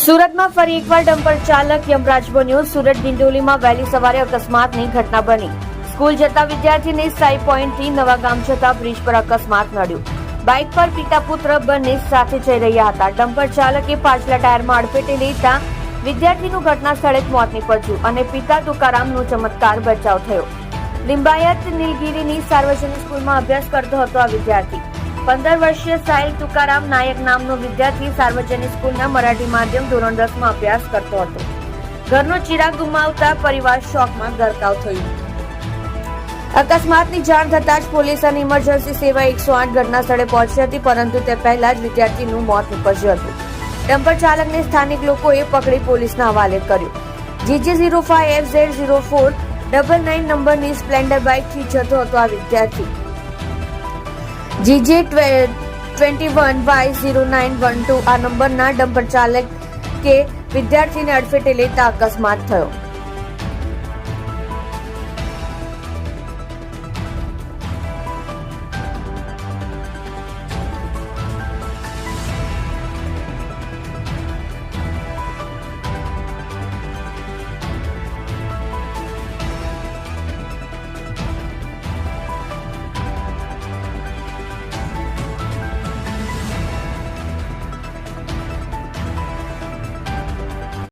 સુરતમાં ફરી એકવાર ડમ્પર ચાલક યમરાજ બન્યો. સુરત ડિંડોલીમાં વહેલી સવારે અકસ્માતની ઘટના બની. સ્કૂલ જતા વિદ્યાર્થીને સાઈ પોઈન્ટથી નવા ગામ જતા બ્રિજ પર અકસ્માત નડ્યો. બાઇક પર પિતા પુત્ર બંને સાથે જઈ રહ્યા હતા. ડમ્પર ચાલકે પાછલા ટાયરમાં અડફેટે લેતા વિદ્યાર્થીનું ઘટના સ્થળે જ મોત નીપજ્યું અને પિતા તુકારામનો ચમત્કાર બચાવ થયો. લિંબાયત નીલગીરીની સાર્વજનિક સ્કૂલમાં અભ્યાસ કરતો હતો આ વિદ્યાર્થી. 15 વર્ષીય સાહિલ તુકારામ નાયક નામનો વિદ્યાર્થી સાર્વજનિક સ્કૂલના મરાઠી માધ્યમ ધોરણ 10 માં અભ્યાસ કરતો હતો. ઘરનો ચિરાગ ગુમાવતા પરિવાર શોકમાં ગરકાવ થયું. અકસ્માતની જાણ થતાં જ પોલીસ અને ઇમરજન્સી સેવા 108 ઘટના સ્થળે પહોંચી હતી, પરંતુ તે પહેલા જ વિદ્યાર્થીનું મોત નીપજ્યું હતું. ડમ્પર ચાલકને સ્થાનિક લોકોએ પકડી પોલીસના હવાલે કર્યો. GJ05FZ0499 નંબરની સ્પ્લેન્ડર બાઇકથી જતો હતો આ વિદ્યાર્થી. GJ21Y0912 આ નંબરના ડમ્પર ચાલકે વિદ્યાર્થીને અડફેટે લેતા અકસ્માત થયો.